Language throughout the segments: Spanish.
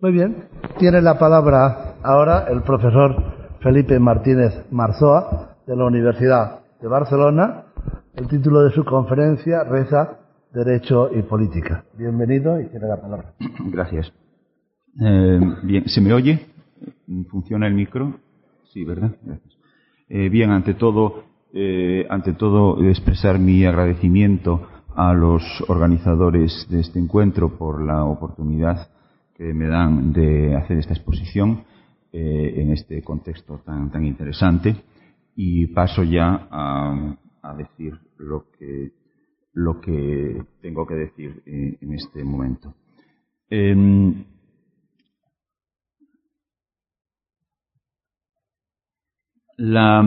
Muy bien, tiene la palabra ahora el profesor Felipe Martínez Marzoa, de la Universidad de Barcelona. El título de su conferencia reza Derecho y Política. Bienvenido y tiene la palabra. Gracias. Bien, ¿se me oye? ¿Funciona el micro? Sí, ¿verdad? Gracias. Bien, ante todo, expresar mi agradecimiento a los organizadores de este encuentro por la oportunidad que me dan de hacer esta exposición en este contexto tan interesante, y paso ya a decir lo que tengo que decir en este momento. La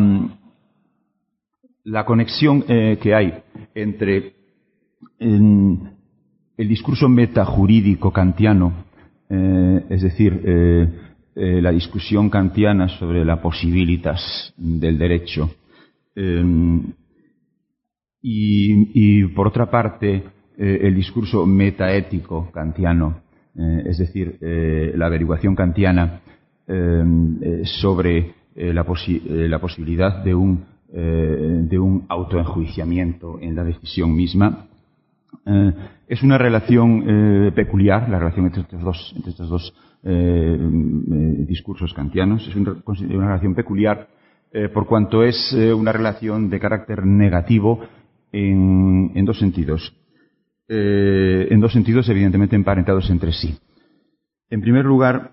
conexión que hay entre el discurso metajurídico kantiano, es decir, la discusión kantiana sobre la possibilitas del derecho, y por otra parte el discurso metaético kantiano, es decir, la averiguación kantiana sobre la posibilidad de un autoenjuiciamiento en la decisión misma. Es una relación peculiar, la relación entre estos dos discursos kantianos. Es una relación peculiar por cuanto es una relación de carácter negativo en dos sentidos. En dos sentidos evidentemente emparentados entre sí. En primer lugar,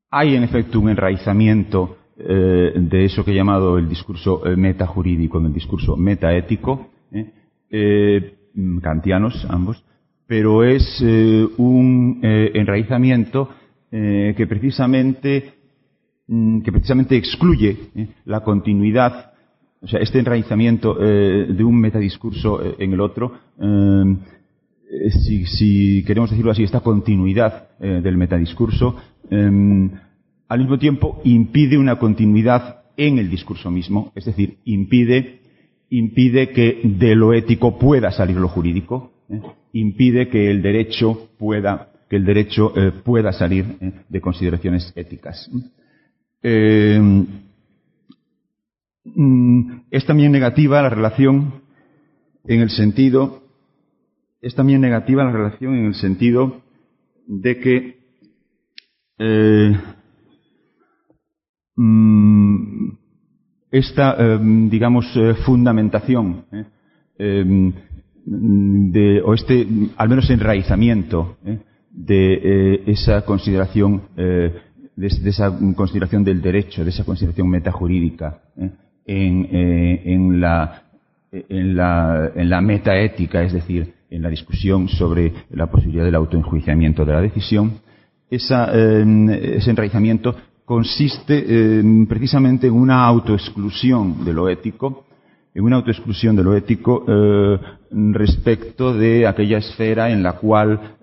hay en efecto un enraizamiento de eso que he llamado el discurso metajurídico, en el discurso metaético, kantianos ambos, pero es un enraizamiento que precisamente excluye la continuidad, o sea, este enraizamiento de un metadiscurso en el otro, si queremos decirlo así, esta continuidad del metadiscurso, al mismo tiempo impide una continuidad en el discurso mismo, es decir, impide que de lo ético pueda salir lo jurídico, impide que el derecho pueda salir de consideraciones éticas. Es también negativa la relación en el sentido de que esta, fundamentación al menos enraizamiento de esa consideración, de esa consideración del derecho, de esa consideración metajurídica en la metaética, es decir, en la discusión sobre la posibilidad del autoenjuiciamiento de la decisión. Ese enraizamiento consiste precisamente en una autoexclusión de lo ético, respecto de aquella esfera en la cual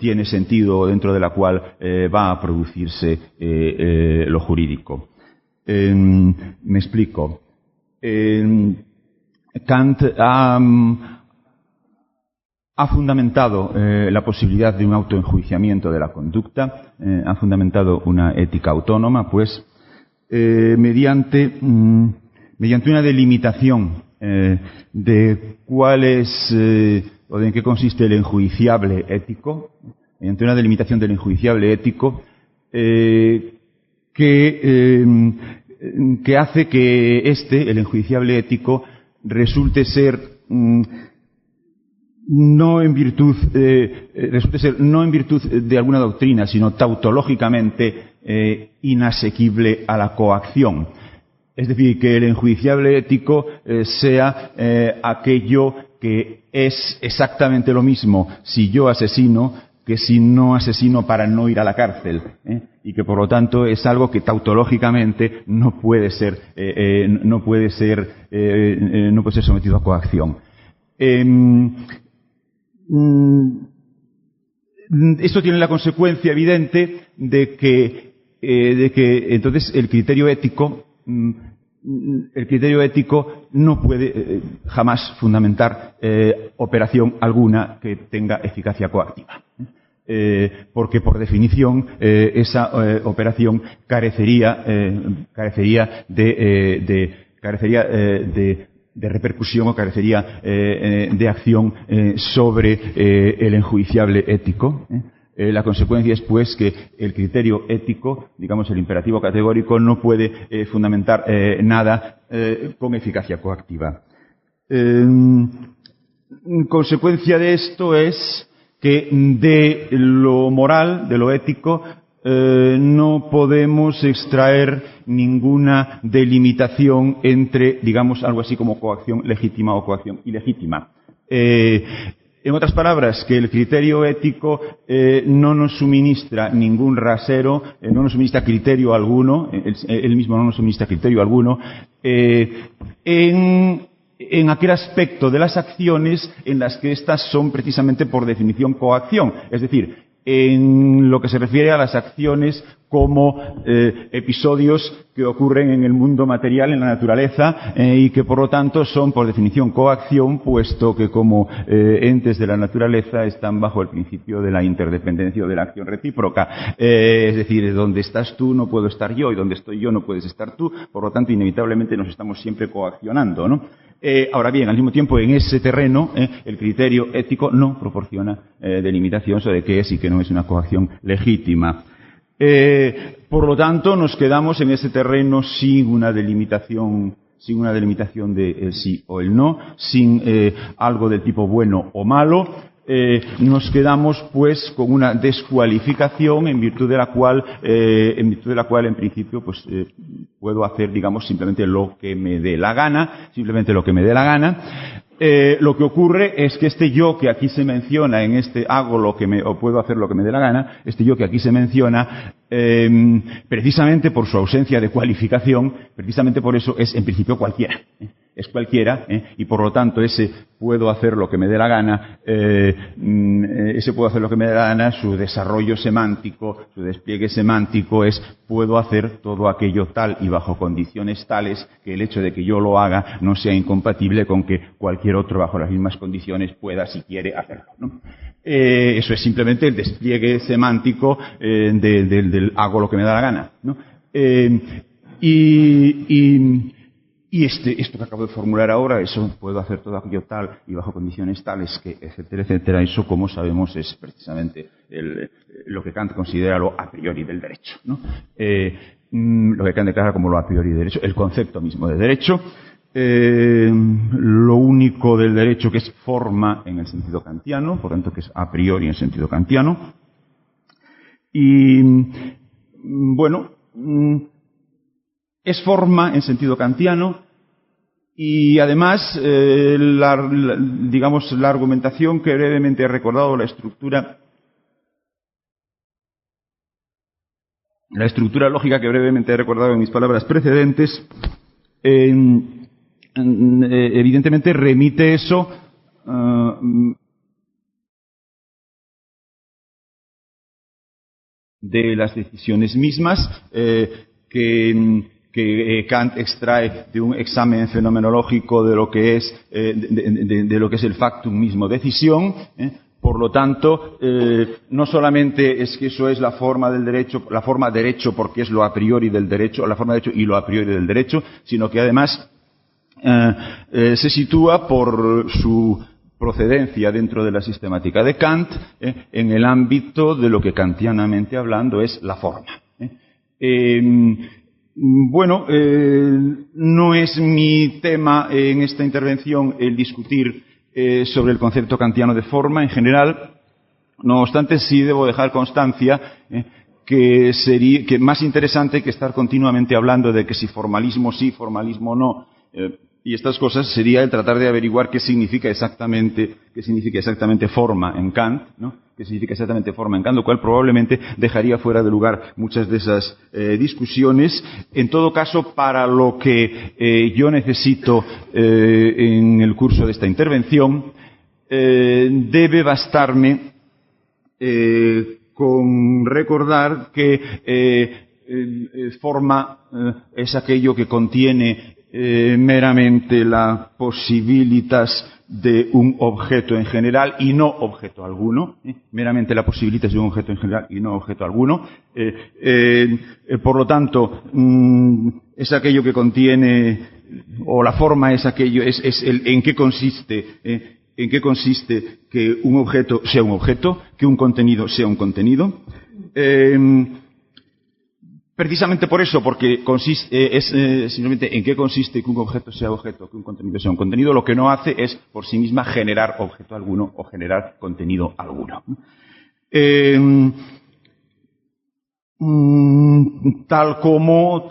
tiene sentido, dentro de la cual va a producirse lo jurídico. Me explico. Kant ha fundamentado la posibilidad de un autoenjuiciamiento de la conducta, ha fundamentado una ética autónoma, pues, mediante una delimitación de cuál es o de en qué consiste el enjuiciable ético, mediante una delimitación del enjuiciable ético que hace que el enjuiciable ético, resulte ser no en virtud de alguna doctrina, sino tautológicamente inasequible a la coacción. Es decir, que el enjuiciable ético sea aquello que es exactamente lo mismo si yo asesino que si no asesino para no ir a la cárcel, y que por lo tanto es algo que tautológicamente no puede ser sometido a coacción. Esto tiene la consecuencia evidente de que entonces el criterio ético el criterio ético no puede jamás fundamentar operación alguna que tenga eficacia coactiva. Porque por definición esa operación carecería de repercusión o carecería de acción sobre el enjuiciable ético. La consecuencia es, pues, que el criterio ético, digamos el imperativo categórico, no puede fundamentar nada con eficacia coactiva. Consecuencia de esto es que de lo moral, de lo ético, no podemos extraer ninguna delimitación entre, digamos, algo así como coacción legítima o coacción ilegítima. En otras palabras, que el criterio ético no nos suministra ningún rasero, no nos suministra criterio alguno, él mismo no nos suministra criterio alguno, en aquel aspecto de las acciones en las que éstas son precisamente por definición coacción, es decir, en lo que se refiere a las acciones como episodios que ocurren en el mundo material, en la naturaleza, y que por lo tanto son por definición coacción, puesto que como entes de la naturaleza están bajo el principio de la interdependencia o de la acción recíproca. Es decir, donde estás tú no puedo estar yo, y donde estoy yo no puedes estar tú, por lo tanto inevitablemente nos estamos siempre coaccionando, ¿no? Ahora bien, al mismo tiempo, en ese terreno, el criterio ético no proporciona delimitación sobre qué es y qué no es una coacción legítima. Por lo tanto, nos quedamos en ese terreno sin una delimitación de el sí o el no, sin algo del tipo bueno o malo. Nos quedamos pues con una descualificación en virtud de la cual en principio pues puedo hacer, digamos, simplemente lo que me dé la gana, lo que ocurre es que este yo que aquí se menciona en este o puedo hacer lo que me dé la gana, este yo que aquí se menciona, precisamente por su ausencia de cualificación, precisamente por eso es en principio cualquiera. Es cualquiera, y por lo tanto ese puedo hacer lo que me dé la gana, su desarrollo semántico, su despliegue semántico es puedo hacer todo aquello tal y bajo condiciones tales que el hecho de que yo lo haga no sea incompatible con que cualquier otro bajo las mismas condiciones pueda, si quiere, hacerlo, ¿no? Eso es simplemente el despliegue semántico del hago lo que me da la gana, ¿no? Y esto que acabo de formular ahora, eso puedo hacer todo aquello tal y bajo condiciones tales que, etcétera, etcétera, eso, como sabemos, es precisamente lo que Kant considera lo a priori del derecho, ¿no? Lo que Kant declara como lo a priori del derecho, el concepto mismo de derecho, lo único del derecho que es forma en el sentido kantiano, por tanto que es a priori en sentido kantiano. Y, bueno, es forma en sentido kantiano y además digamos la argumentación que brevemente he recordado, la estructura lógica que brevemente he recordado en mis palabras precedentes, evidentemente remite eso de las decisiones mismas que Kant extrae de un examen fenomenológico de lo que es el factum mismo, decisión. Por lo tanto, no solamente es que eso es la forma del derecho, la forma derecho porque es lo a priori del derecho, la forma derecho y lo a priori del derecho, sino que además se sitúa por su procedencia dentro de la sistemática de Kant en el ámbito de lo que kantianamente hablando es la forma. Bueno, no es mi tema en esta intervención el discutir sobre el concepto kantiano de forma en general. No obstante, sí debo dejar constancia que sería más interesante que estar continuamente hablando de que si formalismo sí, formalismo no, y estas cosas, sería el tratar de averiguar qué significa exactamente forma en Kant, ¿no? Qué significa exactamente forma en Kant, lo cual probablemente dejaría fuera de lugar muchas de esas discusiones. En todo caso, para lo que yo necesito en el curso de esta intervención, debe bastarme con recordar que forma es aquello que contiene meramente la possibilitas de un objeto en general y no objeto alguno, meramente la posibilitas de un objeto en general y no objeto alguno. Por lo tanto, es aquello que contiene, o la forma es aquello, es el en qué consiste que un objeto sea un objeto, que un contenido sea un contenido. Precisamente por eso, porque consiste, simplemente en qué consiste que un objeto sea objeto, que un contenido sea un contenido, lo que no hace es por sí misma generar objeto alguno o generar contenido alguno. Tal como,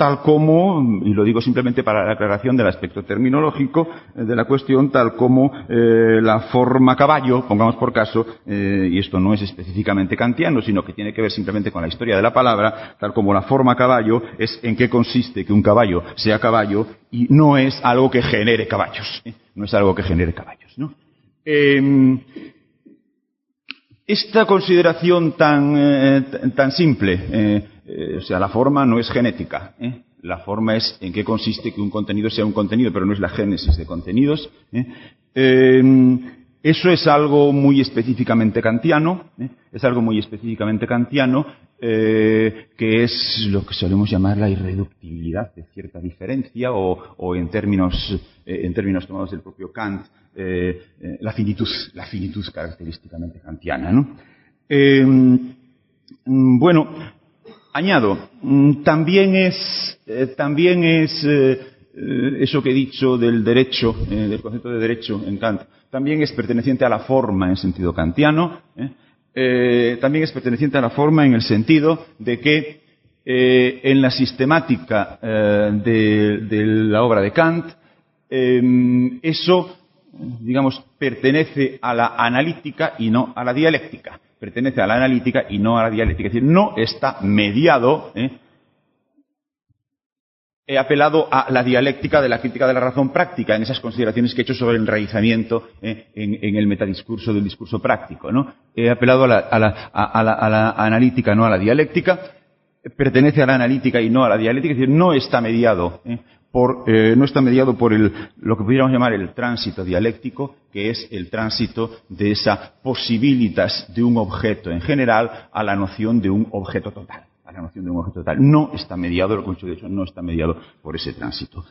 y lo digo simplemente para la aclaración del aspecto terminológico de la cuestión, tal como la forma caballo, pongamos por caso, y esto no es específicamente kantiano, sino que tiene que ver simplemente con la historia de la palabra, tal como la forma caballo es en qué consiste que un caballo sea caballo y no es algo que genere caballos, no es algo que genere caballos, ¿no? Esta consideración tan simple, o sea, la forma no es genética, la forma es en qué consiste que un contenido sea un contenido, pero no es la génesis de contenidos. Eso es algo muy específicamente kantiano, que es lo que solemos llamar la irreductibilidad de cierta diferencia, o en términos tomados del propio Kant, la finitud característicamente kantiana, ¿no? Bueno, añado, también es eso que he dicho del derecho, del concepto de derecho en Kant, también es perteneciente a la forma en sentido kantiano, también es perteneciente a la forma en el sentido de que en la sistemática de la obra de Kant, eso, digamos, pertenece a la analítica y no a la dialéctica. Pertenece a la analítica y no a la dialéctica. Es decir, no está mediado. He apelado a la dialéctica de la crítica de la razón práctica en esas consideraciones que he hecho sobre el enraizamiento en el metadiscurso del discurso práctico, ¿no? He apelado a la analítica, no a la dialéctica. Pertenece a la analítica y no a la dialéctica. Es decir, no está mediado por lo que pudiéramos llamar el tránsito dialéctico, que es el tránsito de esa posibilitas de un objeto en general a la noción de un objeto total. No está mediado, lo que he dicho de hecho, no está mediado por ese tránsito.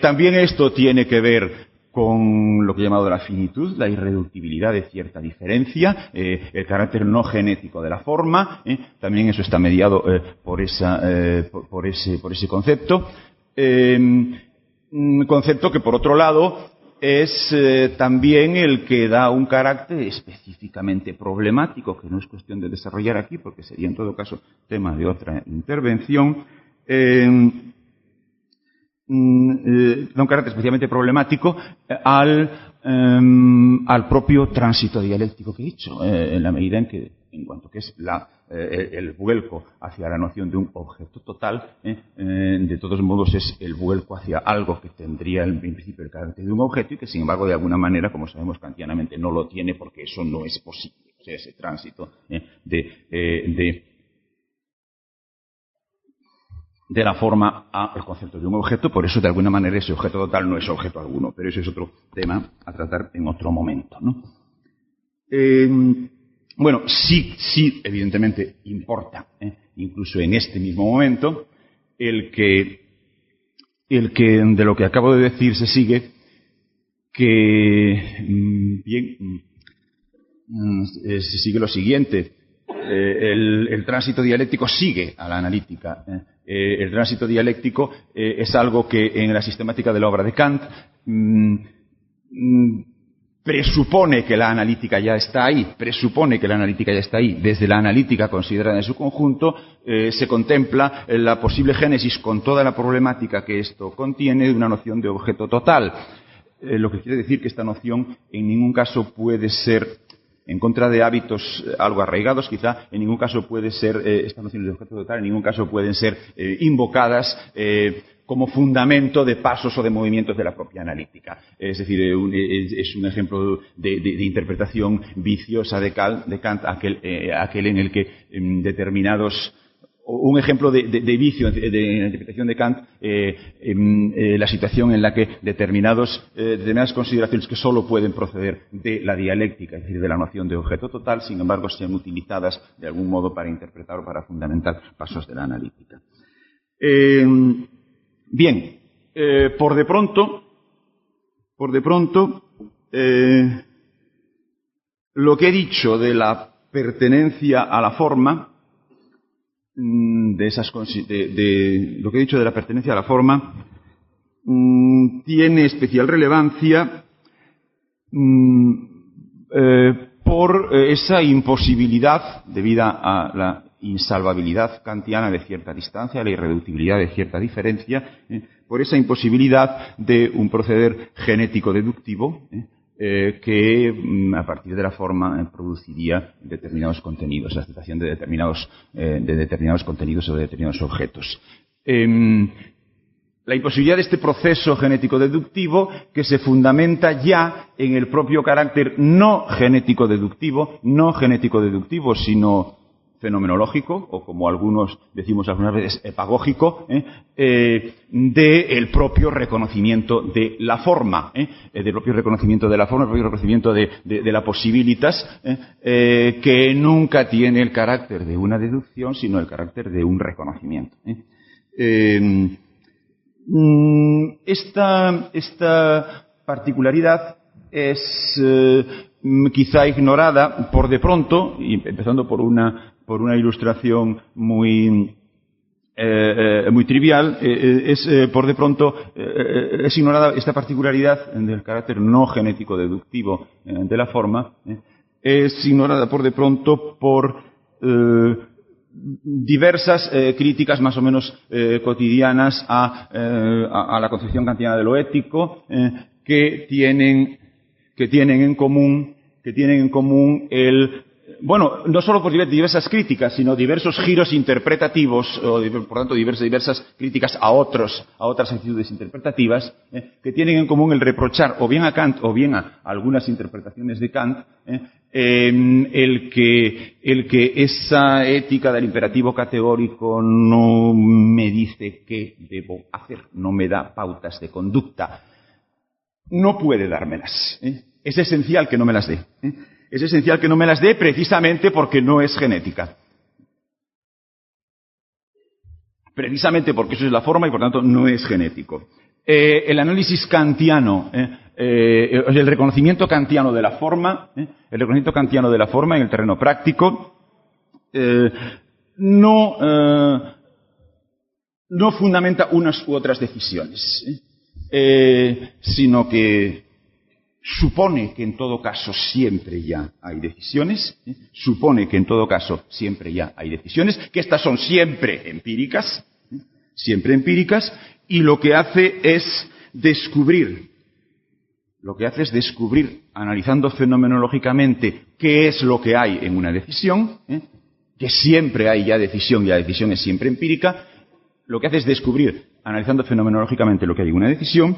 También esto tiene que ver con lo que he llamado la finitud, la irreductibilidad de cierta diferencia, el carácter no genético de la forma, también eso está mediado por ese concepto. Concepto que, por otro lado, es también el que da un carácter específicamente problemático, que no es cuestión de desarrollar aquí, porque sería en todo caso tema de otra intervención, da un carácter especialmente problemático al propio tránsito dialéctico que he dicho, en la medida en cuanto que es el vuelco hacia la noción de un objeto total, de todos modos es el vuelco hacia algo que tendría en principio el carácter de un objeto y que sin embargo de alguna manera, como sabemos kantianamente, no lo tiene porque eso no es posible. O sea, ese tránsito de la forma al concepto de un objeto, por eso de alguna manera ese objeto total no es objeto alguno, pero eso es otro tema a tratar en otro momento, ¿no? Bueno, sí, evidentemente importa, incluso en este mismo momento, el que de lo que acabo de decir se sigue que, se sigue lo siguiente. El tránsito dialéctico sigue a la analítica. El tránsito dialéctico es algo que en la sistemática de la obra de Kant presupone que la analítica ya está ahí, Desde la analítica considerada en su conjunto, se contempla la posible génesis con toda la problemática que esto contiene de una noción de objeto total. Lo que quiere decir que esta noción en ningún caso puede ser, en contra de hábitos algo arraigados quizá, en ningún caso puede ser, estas nociones de objeto total en ningún caso pueden ser invocadas como fundamento de pasos o de movimientos de la propia analítica. Es decir, es un ejemplo de interpretación viciosa de Kant, aquel en el que determinados un ejemplo de vicio de la interpretación de Kant, la situación en la que determinadas consideraciones que solo pueden proceder de la dialéctica, es decir, de la noción de objeto total, sin embargo, sean utilizadas de algún modo para interpretar o para fundamentar pasos de la analítica. Bien, por de pronto, lo que he dicho de la pertenencia a la forma, lo que he dicho de la pertenencia a la forma, tiene especial relevancia por esa imposibilidad debida a la insalvabilidad kantiana de cierta distancia, la irreductibilidad de cierta diferencia, por esa imposibilidad de un proceder genético deductivo que a partir de la forma produciría determinados contenidos, la aceptación de determinados contenidos o de determinados objetos. La imposibilidad de este proceso genético deductivo que se fundamenta ya en el propio carácter no genético deductivo, sino fenomenológico, o como algunos decimos algunas veces, epagógico, del propio reconocimiento de la forma, del propio reconocimiento de la forma, el propio reconocimiento de la possibilitas, que nunca tiene el carácter de una deducción, sino el carácter de un reconocimiento. Esta particularidad es quizá ignorada por de pronto, y empezando por una ilustración muy trivial, por de pronto es ignorada esta particularidad del carácter no genético deductivo de la forma, es ignorada por de pronto por diversas críticas más o menos cotidianas a la concepción kantiana de lo ético, que tienen en común no solo por diversas críticas, sino diversos giros interpretativos, o por tanto diversas críticas a otras actitudes interpretativas, que tienen en común el reprochar o bien a Kant o bien a algunas interpretaciones de Kant, el que esa ética del imperativo categórico no me dice qué debo hacer, no me da pautas de conducta, no puede dármelas. Es esencial que no me las dé. Es esencial que no me las dé precisamente porque no es genética. Precisamente porque eso es la forma y por tanto no es genético. El análisis kantiano, el reconocimiento kantiano de la forma, en el terreno práctico, no fundamenta unas u otras decisiones, sino que supone que en todo caso siempre ya hay decisiones, que estas son siempre empíricas, y lo que hace es descubrir, analizando fenomenológicamente qué es lo que hay en una decisión, que siempre hay ya decisión y la decisión es siempre empírica. Lo que hace es descubrir, analizando fenomenológicamente lo que hay en una decisión,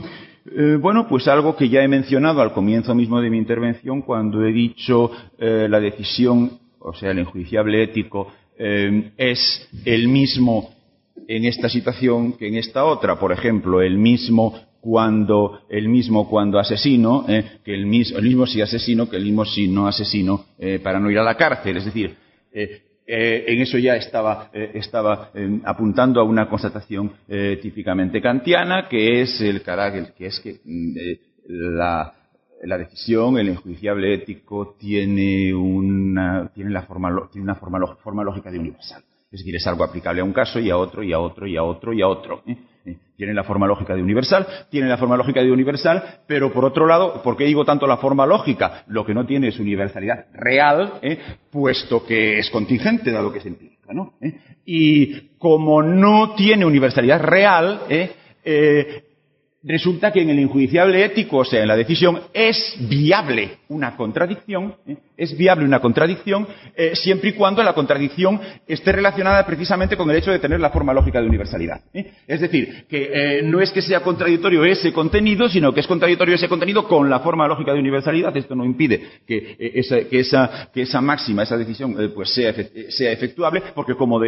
pues algo que ya he mencionado al comienzo mismo de mi intervención cuando he dicho la decisión, o sea, el enjuiciable ético, es el mismo en esta situación que en esta otra. Por ejemplo, el mismo cuando asesino, que el mismo si asesino, que el mismo si no asesino, para no ir a la cárcel. Es decir, en eso ya estaba apuntando a una constatación típicamente kantiana, que es el carácter, que es que la decisión, el enjuiciable ético, tiene una forma lógica de universal. Es decir, es algo aplicable a un caso y a otro y a otro y a otro y a otro. Tiene la forma lógica de universal, pero por otro lado, ¿por qué digo tanto la forma lógica? Lo que no tiene es universalidad real, puesto que es contingente, dado que es empírica, ¿no? Y como no tiene universalidad real, resulta que en el enjuiciable ético, o sea, en la decisión, es viable una contradicción, siempre y cuando la contradicción esté relacionada precisamente con el hecho de tener la forma lógica de universalidad. Es decir, que no es que sea contradictorio ese contenido, sino que es contradictorio ese contenido con la forma lógica de universalidad. Esto no impide que esa máxima, esa decisión, pues sea efectuable, porque como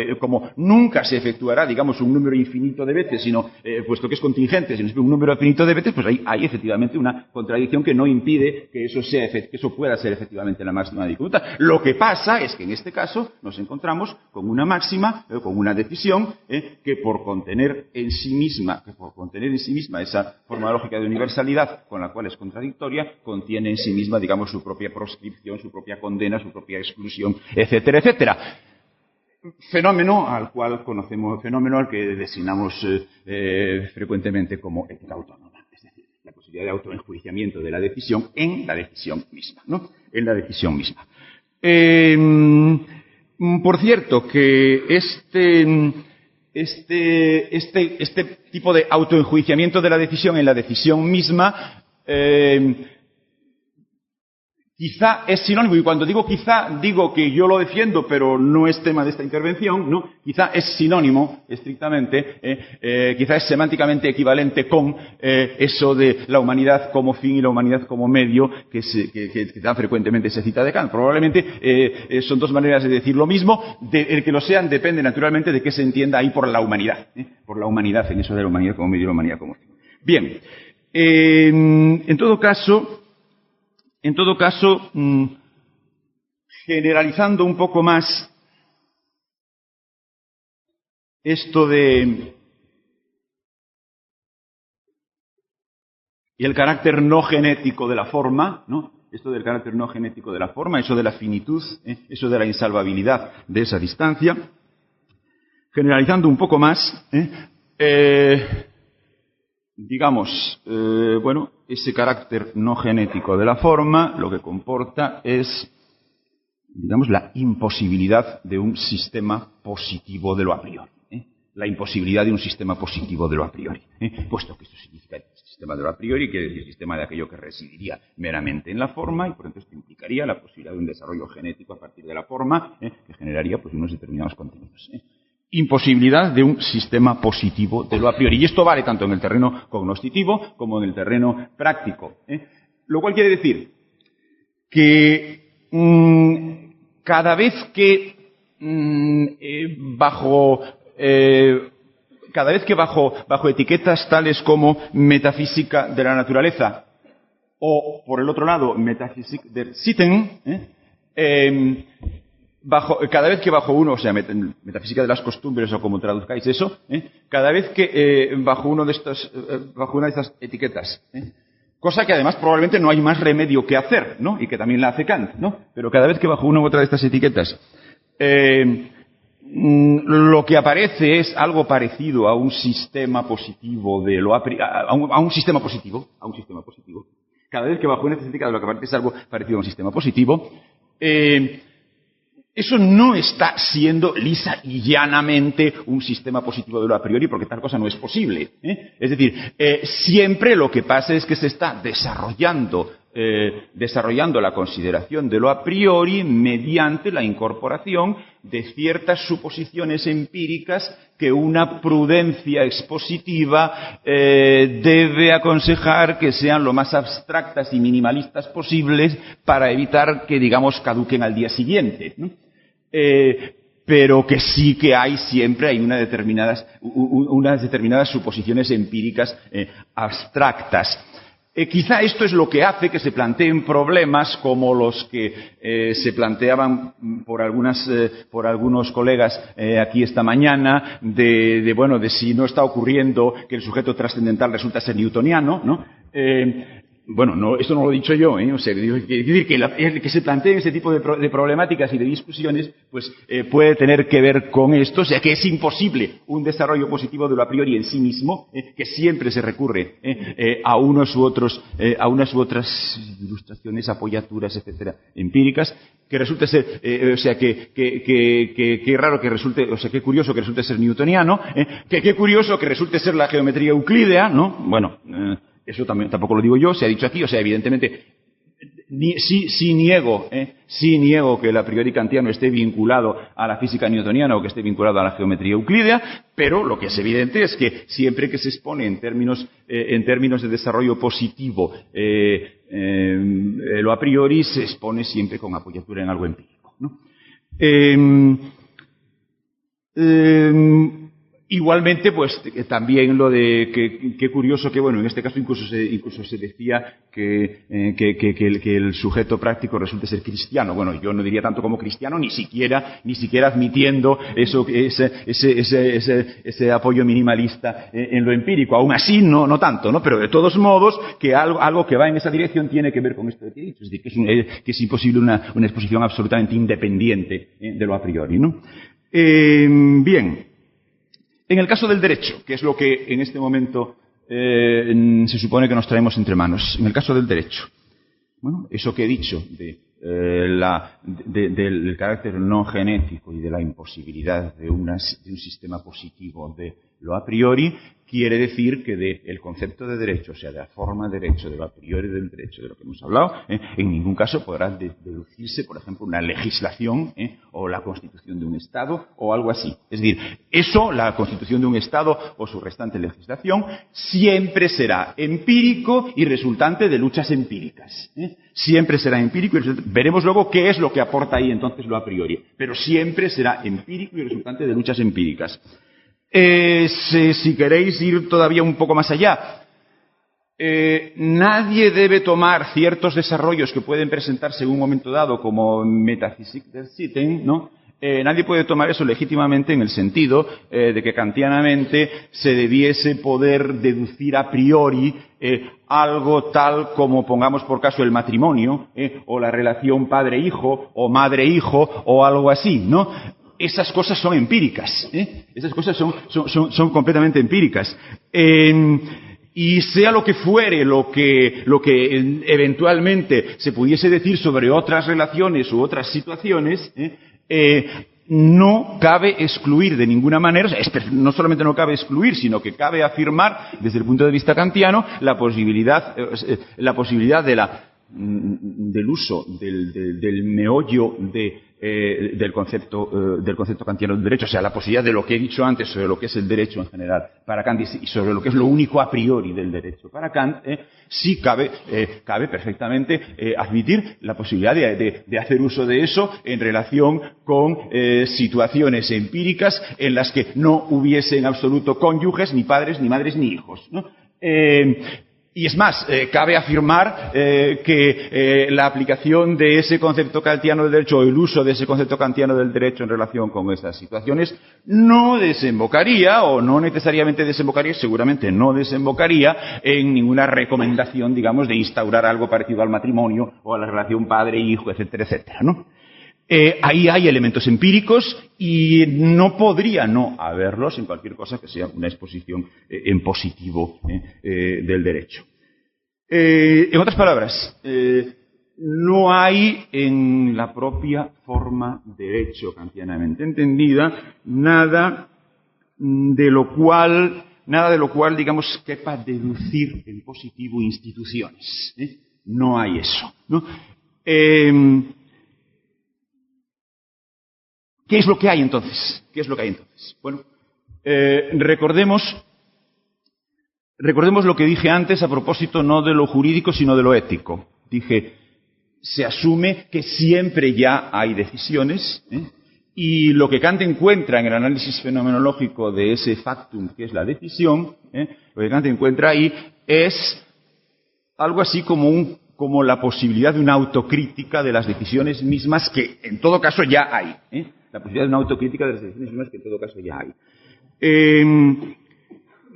nunca se efectuará, digamos, un número infinito de veces, sino puesto que es contingente, sino un número infinito de veces, pues hay efectivamente una contradicción que no impide que eso pueda ser efectivamente la máxima dificultad. Lo que pasa es que en este caso nos encontramos con una máxima, con una decisión que por contener en sí misma esa forma lógica de universalidad con la cual es contradictoria, contiene en sí misma, digamos, su propia proscripción, su propia condena, su propia exclusión, etcétera, etcétera. Fenómeno al que designamos frecuentemente como ética autónoma, es decir, la posibilidad de autoenjuiciamiento de la decisión en la decisión misma, ¿no? En la decisión misma. Por cierto, que este tipo de autoenjuiciamiento de la decisión en la decisión misma quizá es sinónimo, y cuando digo quizá, digo que yo lo defiendo, pero no es tema de esta intervención, ¿no? Quizá es sinónimo, estrictamente, quizá es semánticamente equivalente con eso de la humanidad como fin y la humanidad como medio, que tan frecuentemente se cita de Kant. Probablemente son dos maneras de decir lo mismo. El que lo sean depende, naturalmente, de qué se entienda ahí por la humanidad, en eso de la humanidad como medio y la humanidad como fin. Bien, en todo caso, generalizando un poco más esto de y el carácter no genético de la forma, ¿no? Esto del carácter no genético de la forma, eso de la finitud, eso de la insalvabilidad de esa distancia, generalizando un poco más, digamos, ese carácter no genético de la forma lo que comporta es, digamos, la imposibilidad de un sistema positivo de lo a priori. La imposibilidad de un sistema positivo de lo a priori. Puesto que esto significa el sistema de lo a priori, que es el sistema de aquello que residiría meramente en la forma, y por tanto esto implicaría la posibilidad de un desarrollo genético a partir de la forma, que generaría pues unos determinados contenidos. Imposibilidad de un sistema positivo de lo a priori. Y esto vale tanto en el terreno cognoscitivo como en el terreno práctico. Lo cual quiere decir que cada vez que bajo etiquetas tales como metafísica de la naturaleza o, por el otro lado, Metaphysique der Sitten, cada vez que bajo uno, o sea, metafísica de las costumbres o como traduzcáis eso, cada vez que bajo una de estas etiquetas, cosa que además probablemente no hay más remedio que hacer, ¿no? Y que también la hace Kant, ¿no? Pero cada vez que bajo una u otra de estas etiquetas lo que aparece es algo parecido a un sistema positivo de lo a un sistema positivo. Cada vez que bajo una etiqueta lo que aparece es algo parecido a un sistema positivo. Eso no está siendo lisa y llanamente un sistema positivo de lo a priori, porque tal cosa no es posible. Es decir, siempre lo que pasa es que se está desarrollando la consideración de lo a priori mediante la incorporación de ciertas suposiciones empíricas que una prudencia expositiva debe aconsejar que sean lo más abstractas y minimalistas posibles para evitar que, digamos, caduquen al día siguiente, ¿no? Pero que sí que siempre hay unas determinadas suposiciones empíricas abstractas. Quizá esto es lo que hace que se planteen problemas como los que se planteaban por algunos colegas aquí esta mañana, de si no está ocurriendo que el sujeto trascendental resulta ser newtoniano, ¿no? No, esto no lo he dicho yo, o sea, quiere decir que se planteen ese tipo de problemáticas y de discusiones, pues puede tener que ver con esto, o sea, que es imposible un desarrollo positivo de lo a priori en sí mismo, que siempre se recurre a unas u otras ilustraciones, apoyaturas, etcétera, empíricas, resulte ser, o sea, que raro que resulte, o sea, qué curioso que resulte ser newtoniano, qué curioso que resulte ser la geometría euclídea, ¿no? Bueno, eso tampoco lo digo yo, se ha dicho aquí, o sea, evidentemente, sí niego que el a priori kantiano esté vinculado a la física newtoniana o que esté vinculado a la geometría euclídea, pero lo que es evidente es que siempre que se expone en términos de desarrollo positivo lo a priori se expone siempre con apoyatura en algo empírico, ¿no? Igualmente, pues también lo de qué curioso que, bueno, en este caso incluso se decía que el sujeto práctico resulte ser cristiano. Bueno, yo no diría tanto como cristiano, ni siquiera admitiendo ese apoyo minimalista en lo empírico. Aún así, no tanto, ¿no? Pero de todos modos, que algo que va en esa dirección tiene que ver con esto que he dicho. Es decir, que es imposible una exposición absolutamente independiente de lo a priori, ¿no? Bien. En el caso del derecho, que es lo que en este momento se supone que nos traemos entre manos, en el caso del derecho, bueno, eso que he dicho del carácter no genético y de la imposibilidad de un sistema positivo de lo a priori, quiere decir que del concepto de derecho, o sea, de la forma de derecho, de lo a priori del derecho, de lo que hemos hablado, en ningún caso podrá deducirse, por ejemplo, una legislación o la constitución de un Estado o algo así. Es decir, eso, la constitución de un Estado o su restante legislación, siempre será empírico y resultante de luchas empíricas. Siempre será empírico y veremos luego qué es lo que aporta ahí entonces lo a priori, pero siempre será empírico y resultante de luchas empíricas. Si queréis ir todavía un poco más allá, nadie debe tomar ciertos desarrollos que pueden presentarse en un momento dado como Metaphysik der Sitten, ¿no? Nadie puede tomar eso legítimamente en el sentido de que kantianamente se debiese poder deducir a priori algo tal como, pongamos por caso, el matrimonio, o la relación padre-hijo, o madre-hijo, o algo así, ¿no? Esas cosas son empíricas, esas cosas son completamente empíricas. Y sea lo que fuere, lo que eventualmente se pudiese decir sobre otras relaciones u otras situaciones, no cabe excluir de ninguna manera, o sea, no solamente no cabe excluir, sino que cabe afirmar, desde el punto de vista kantiano, la posibilidad del uso del meollo del concepto kantiano del derecho, o sea, la posibilidad de lo que he dicho antes sobre lo que es el derecho en general para Kant y sobre lo que es lo único a priori del derecho para Kant, sí cabe perfectamente admitir la posibilidad de hacer uso de eso en relación con situaciones empíricas en las que no hubiese en absoluto cónyuges, ni padres, ni madres, ni hijos, ¿no? Y es más, cabe afirmar que la aplicación de ese concepto kantiano del derecho o el uso de ese concepto kantiano del derecho en relación con estas situaciones no desembocaría, o no necesariamente desembocaría, seguramente no desembocaría en ninguna recomendación, digamos, de instaurar algo parecido al matrimonio o a la relación padre-hijo, etcétera, etcétera, ¿no? Ahí hay elementos empíricos y no podría no haberlos en cualquier cosa que sea una exposición en positivo del derecho. En otras palabras, no hay en la propia forma derecho kantianamente entendida nada de lo cual, digamos, quepa deducir en positivo instituciones. No hay eso, ¿no? ¿Qué es lo que hay entonces? Bueno, recordemos lo que dije antes a propósito no de lo jurídico sino de lo ético. Dije, se asume que siempre ya hay decisiones, y lo que Kant encuentra en el análisis fenomenológico de ese factum que es la decisión, lo que Kant encuentra ahí es algo así como la posibilidad de una autocrítica de las decisiones mismas que en todo caso ya hay. La posibilidad de una autocrítica de las decisiones mismas que en todo caso ya hay.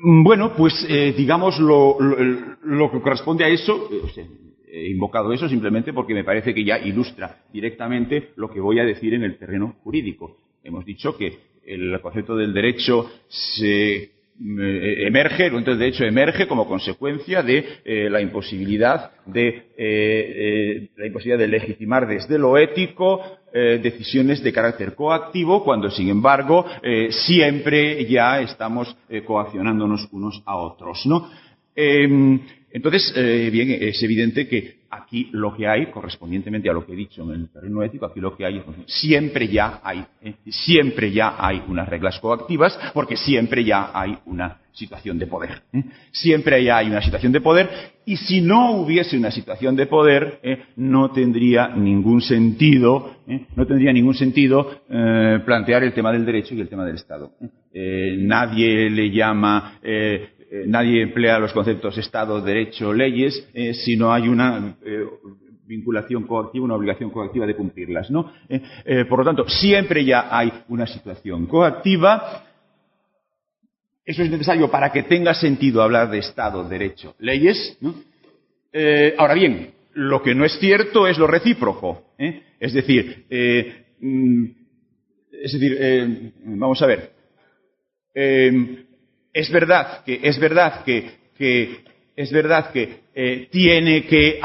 Bueno, pues digamos lo que corresponde a eso, he invocado eso simplemente porque me parece que ya ilustra directamente lo que voy a decir en el terreno jurídico. Hemos dicho que el concepto del derecho se emerge, el concepto de derecho emerge como consecuencia de la imposibilidad de legitimar desde lo ético decisiones de carácter coactivo, cuando sin embargo siempre ya estamos coaccionándonos unos a otros, ¿no? Entonces, bien, es evidente que aquí lo que hay, correspondientemente a lo que he dicho en el terreno ético, aquí lo que hay es siempre ya hay unas reglas coactivas, porque siempre ya hay una situación de poder. Siempre ya hay una situación de poder, y si no hubiese una situación de poder, no tendría ningún sentido, plantear el tema del derecho y el tema del Estado. Nadie le llama nadie emplea los conceptos Estado, derecho, leyes, si no hay una vinculación coactiva, una obligación coactiva de cumplirlas, ¿no? Por lo tanto, siempre ya hay una situación coactiva. Eso es necesario para que tenga sentido hablar de Estado, derecho, leyes, ¿no? Ahora bien, lo que no es cierto es lo recíproco, Es decir, vamos a ver. Es verdad que tiene que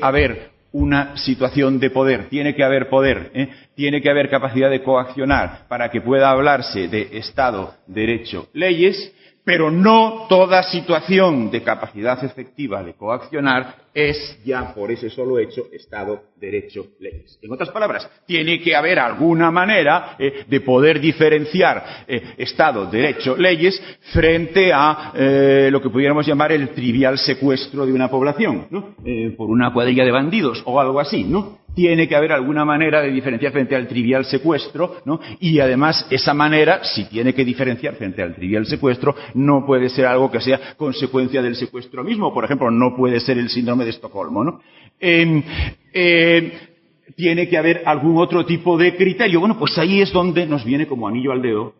haber una situación de poder, tiene que haber poder, tiene que haber capacidad de coaccionar para que pueda hablarse de Estado, derecho, leyes, pero no toda situación de capacidad efectiva de coaccionar es ya por ese solo hecho Estado, derecho, leyes. En otras palabras, tiene que haber alguna manera de poder diferenciar Estado, derecho, leyes frente a lo que pudiéramos llamar el trivial secuestro de una población, ¿no? Por una cuadrilla de bandidos o algo así, ¿no? Tiene que haber alguna manera de diferenciar frente al trivial secuestro, ¿no? Y además esa manera, si tiene que diferenciar frente al trivial secuestro, no puede ser algo que sea consecuencia del secuestro mismo. Por ejemplo, no puede ser el síndrome de Estocolmo, ¿no? Tiene que haber algún otro tipo de criterio. Bueno, pues ahí es donde nos viene como anillo al dedo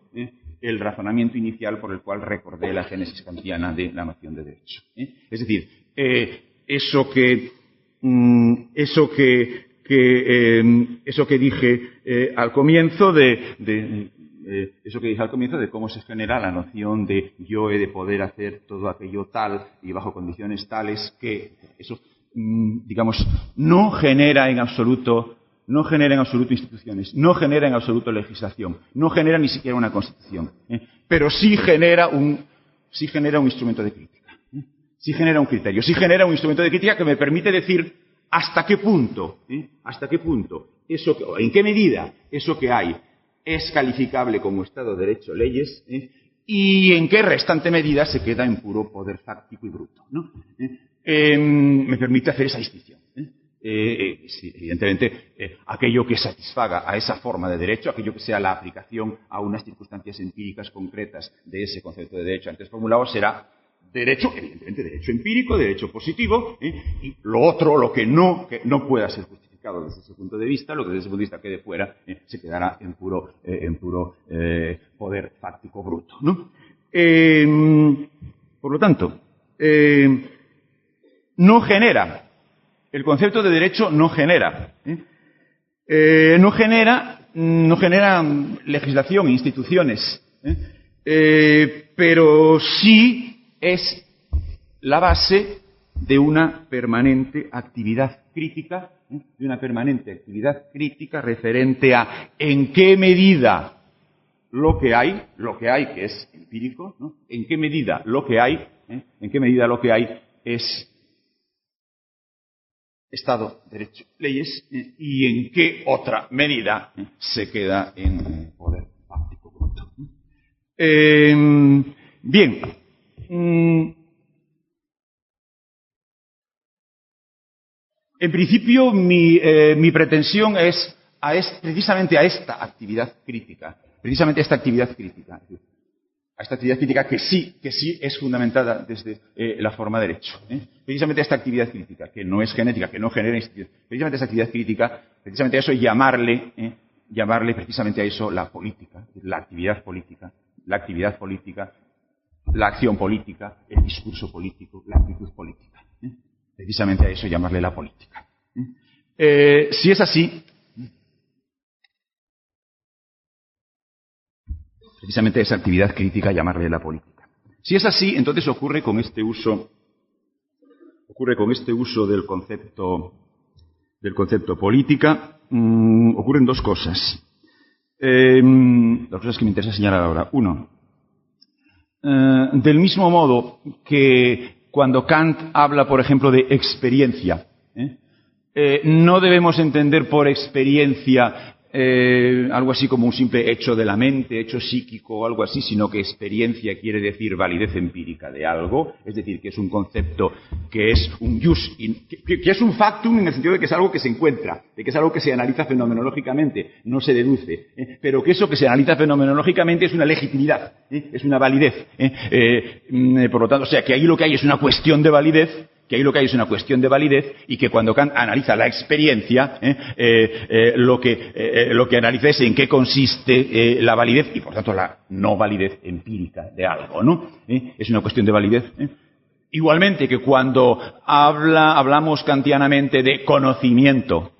el razonamiento inicial por el cual recordé la génesis kantiana de la noción de derecho. Es decir, eso que dije al comienzo de cómo se genera la noción de yo he de poder hacer todo aquello tal y bajo condiciones tales que eso, digamos, no genera en absoluto instituciones, no genera en absoluto legislación, no genera ni siquiera una constitución, pero sí genera un instrumento de crítica, sí genera un criterio, sí genera un instrumento de crítica que me permite decir hasta qué punto, en qué medida eso que hay es calificable como Estado, derecho, leyes, y en qué restante medida se queda en puro poder fáctico y bruto, ¿no? Me permite hacer esa distinción. Sí, evidentemente, aquello que satisfaga a esa forma de derecho, aquello que sea la aplicación a unas circunstancias empíricas concretas de ese concepto de derecho antes formulado, será derecho, evidentemente derecho empírico, derecho positivo, y lo otro, lo que no pueda ser justificado desde ese punto de vista, lo que desde ese punto de vista quede fuera, se quedará en puro poder fáctico bruto, ¿no? Por lo tanto, no genera, el concepto de derecho no genera legislación, instituciones, pero sí es la base de una permanente actividad crítica, referente a en qué medida lo que hay que es empírico, ¿no? En qué medida lo que hay es Estado, derecho, leyes, y en qué otra medida se queda en poder fáctico bruto. Bien. En principio, mi pretensión es precisamente a esta actividad crítica, a esta actividad crítica que sí es fundamentada desde la forma de derecho. Precisamente a esta actividad crítica, que no es genética, que no genera instituciones, precisamente a esta actividad crítica, precisamente a eso llamarle precisamente a eso la política, la actividad política, la acción política, el discurso político, la actitud política. Precisamente a eso llamarle la política. Si es así, precisamente esa actividad crítica, llamarle la política. Si es así, entonces ocurre con este uso del concepto política, ocurren dos cosas. Las cosas que me interesa señalar ahora. Uno, del mismo modo que cuando Kant habla, por ejemplo, de experiencia, no debemos entender por experiencia algo así como un simple hecho de la mente, hecho psíquico o algo así, sino que experiencia quiere decir validez empírica de algo, es decir, que es un concepto que es un jus, que es un factum en el sentido de que es algo que se encuentra, de que es algo que se analiza fenomenológicamente, no se deduce, pero que eso que se analiza fenomenológicamente es una legitimidad, es una validez. Por lo tanto, o sea, que ahí lo que hay es una cuestión de validez, y que cuando Kant analiza la experiencia, lo que analiza es en qué consiste la validez y, por tanto, la no validez empírica de algo, ¿no? Es una cuestión de validez. Igualmente que cuando hablamos kantianamente de conocimiento,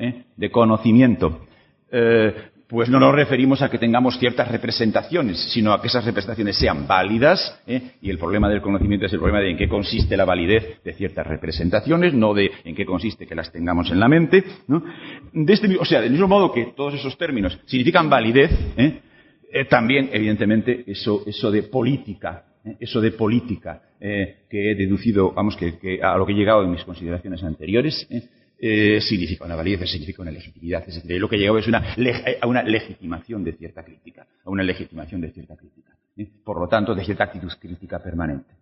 pues no nos referimos a que tengamos ciertas representaciones, sino a que esas representaciones sean válidas, y el problema del conocimiento es el problema de en qué consiste la validez de ciertas representaciones, no de en qué consiste que las tengamos en la mente, ¿no? Del mismo modo que todos esos términos significan validez, también, evidentemente, eso de política, que he deducido, que a lo que he llegado en mis consideraciones anteriores, significa una validez, significa una legitimidad, es decir, lo que he llegado es a una legitimación de cierta crítica, por lo tanto, de cierta actitud crítica permanente,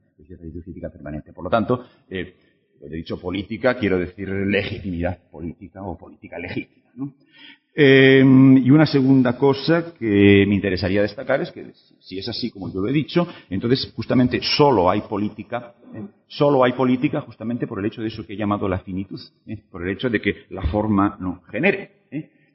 Por lo tanto, cuando he dicho política, quiero decir legitimidad política o política legítima, ¿no? Y una segunda cosa que me interesaría destacar es que, si es así como yo lo he dicho, entonces justamente solo hay política justamente por el hecho de eso que he llamado la finitud, por el hecho de que la forma no genere.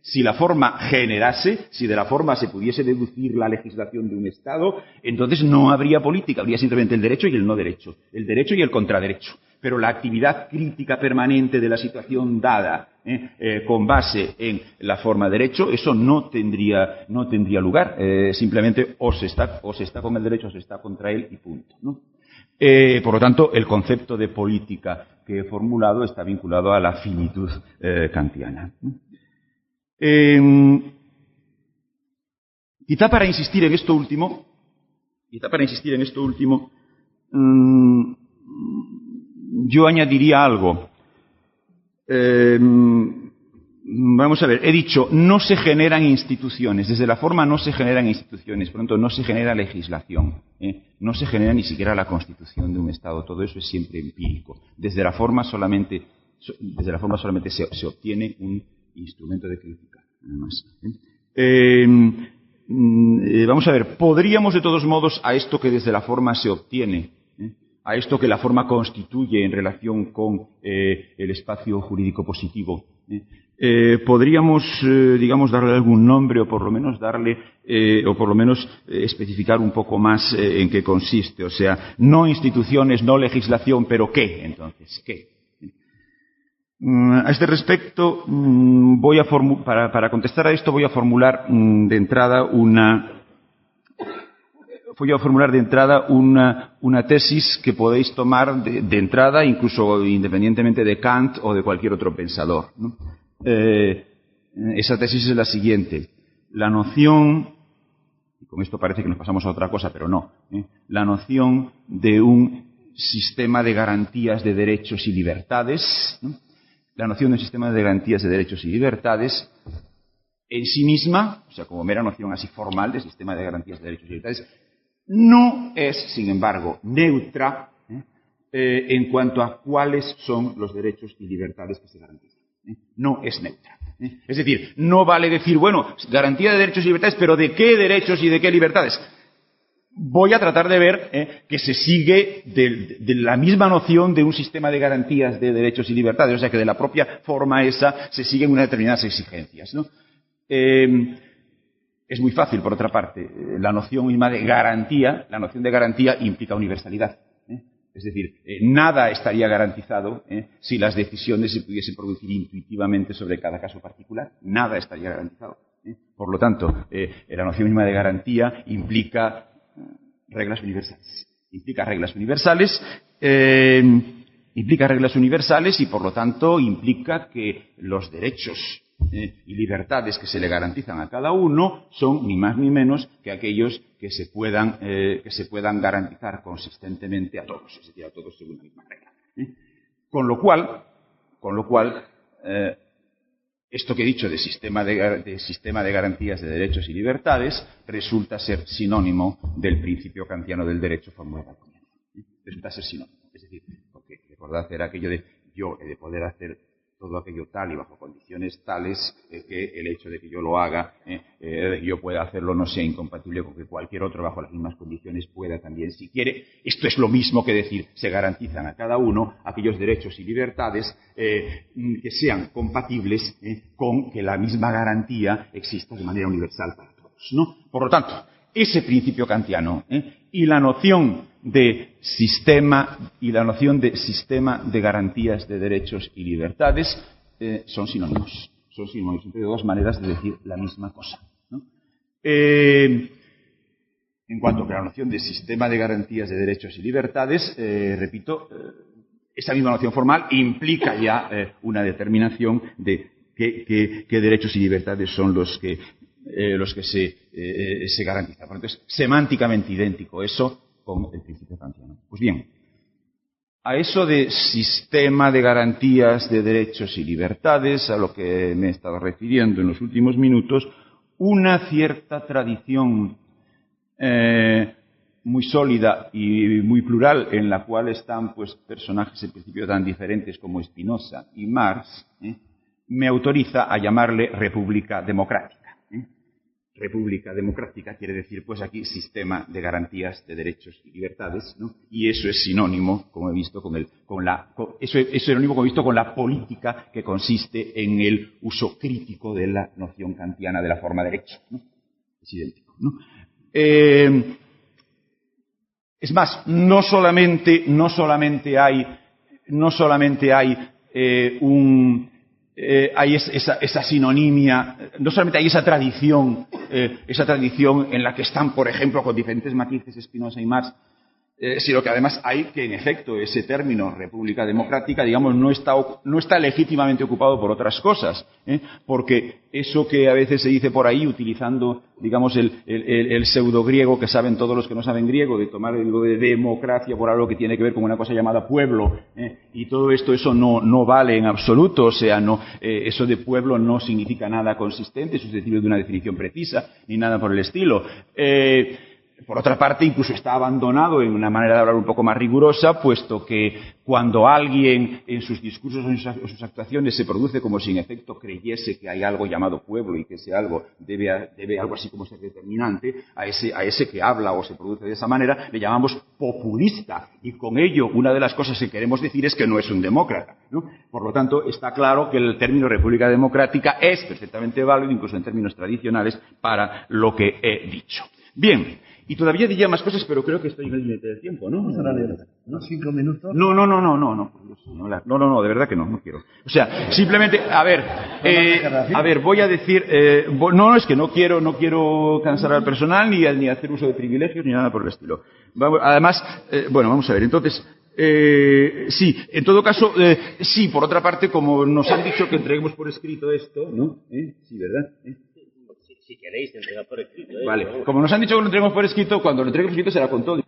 Si la forma generase, si de la forma se pudiese deducir la legislación de un Estado, entonces no habría política, habría simplemente el derecho y el no derecho, el derecho y el contraderecho. Pero la actividad crítica permanente de la situación dada, con base en la forma derecho, eso no tendría lugar. Simplemente o se está con el derecho o se está contra él y punto, ¿no? Por lo tanto, el concepto de política que he formulado está vinculado a la finitud kantiana. Quizá para insistir en esto último, yo añadiría algo. Vamos a ver, he dicho, no se generan instituciones, desde la forma no se generan instituciones, por lo tanto no se genera legislación, no se genera ni siquiera la constitución de un Estado, todo eso es siempre empírico. Desde la forma solamente se obtiene un instrumento de crítica, nada más. Vamos a ver, podríamos de todos modos a esto que desde la forma se obtiene, a esto que la forma constituye en relación con el espacio jurídico positivo, podríamos, digamos, darle algún nombre o por lo menos especificar un poco más en qué consiste. O sea, no instituciones, no legislación, pero ¿qué? Entonces, ¿qué? A este respecto, para contestar a esto voy a formular de entrada una tesis que podéis tomar de entrada, incluso independientemente de Kant o de cualquier otro pensador, ¿no? Esa tesis es la siguiente. La noción, y con esto parece que nos pasamos a otra cosa, pero no, la noción de un sistema de garantías de derechos y libertades, ¿no? La noción de un sistema de garantías de derechos y libertades en sí misma, o sea, como mera noción así formal de sistema de garantías de derechos y libertades, no es, sin embargo, neutra en cuanto a cuáles son los derechos y libertades que se garantizan. No es neutra. Es decir, no vale decir, bueno, garantía de derechos y libertades, pero ¿de qué derechos y de qué libertades? Voy a tratar de ver que se sigue de la misma noción de un sistema de garantías de derechos y libertades, o sea, que de la propia forma esa se siguen unas determinadas exigencias, ¿no? Es muy fácil, por otra parte. La noción misma de garantía, implica universalidad. Es decir, nada estaría garantizado si las decisiones se pudiesen producir intuitivamente sobre cada caso particular. Nada estaría garantizado. Por lo tanto, la noción misma de garantía implica reglas universales. Implica reglas universales y, por lo tanto, implica que los derechos y libertades que se le garantizan a cada uno son ni más ni menos que aquellos que se puedan garantizar consistentemente a todos, es decir, a todos según la misma regla. Con lo cual, esto que he dicho de sistema de garantías de derechos y libertades resulta ser sinónimo del principio kantiano del derecho formulado al comienzo. Resulta ser sinónimo. Es decir, porque recordad era aquello de yo he de poder hacer todo aquello tal y bajo condiciones tales que el hecho de que yo lo haga, yo pueda hacerlo, no sea incompatible con que cualquier otro bajo las mismas condiciones pueda también, si quiere. Esto es lo mismo que decir, se garantizan a cada uno aquellos derechos y libertades que sean compatibles con que la misma garantía exista de manera universal para todos, ¿no? Por lo tanto, ese principio kantiano y la noción de sistema de garantías de derechos y libertades son sinónimos. Son sinónimos, siempre de dos maneras de decir la misma cosa, ¿no? En cuanto a la noción de sistema de garantías de derechos y libertades, repito, esa misma noción formal implica ya una determinación de qué derechos y libertades son los que se garantizan. Entonces, semánticamente idéntico eso con el principio kantiano. Pues bien, a eso de sistema de garantías de derechos y libertades, a lo que me he estado refiriendo en los últimos minutos, una cierta tradición muy sólida y muy plural, en la cual están pues personajes en principio tan diferentes como Spinoza y Marx, me autoriza a llamarle República Democrática. República democrática quiere decir, pues aquí, sistema de garantías de derechos y libertades, ¿no? Y eso es sinónimo, como he visto, con la política que consiste en el uso crítico de la noción kantiana de la forma derecho, ¿no? Es idéntico, ¿no? Es más, no solamente hay esa sinonimia, no solamente hay esa tradición en la que están, por ejemplo, con diferentes matices Spinoza y Marx, sino que además hay que, en efecto, ese término República Democrática, digamos, no está legítimamente ocupado por otras cosas, porque eso que a veces se dice por ahí, utilizando, digamos, el pseudogriego que saben todos los que no saben griego, de tomar lo de democracia por algo que tiene que ver con una cosa llamada pueblo, y todo esto, eso no vale en absoluto, o sea, eso de pueblo no significa nada consistente, susceptible de una definición precisa, ni nada por el estilo. Por otra parte, incluso está abandonado en una manera de hablar un poco más rigurosa, puesto que cuando alguien en sus discursos o en sus actuaciones se produce como si en efecto creyese que hay algo llamado pueblo y que ese algo debe algo así como ser determinante, a ese que habla o se produce de esa manera le llamamos populista, y con ello una de las cosas que queremos decir es que no es un demócrata, ¿no? Por lo tanto, está claro que el término República Democrática es perfectamente válido, incluso en términos tradicionales, para lo que he dicho. Bien. Y todavía diría más cosas, pero creo que estoy en el límite del tiempo, ¿no? ¿No? 5 minutos. No, de verdad que no quiero. O sea, simplemente, a ver, voy a decir, es que no quiero cansar al personal ni hacer uso de privilegios ni nada por el estilo. Además, vamos a ver, entonces, sí, en todo caso, sí, por otra parte, como nos han dicho que entreguemos por escrito esto, ¿no? Sí, ¿verdad? Si queréis entregar por escrito. Vale, como nos han dicho que lo entreguemos por escrito, cuando lo entreguemos por escrito será con todo.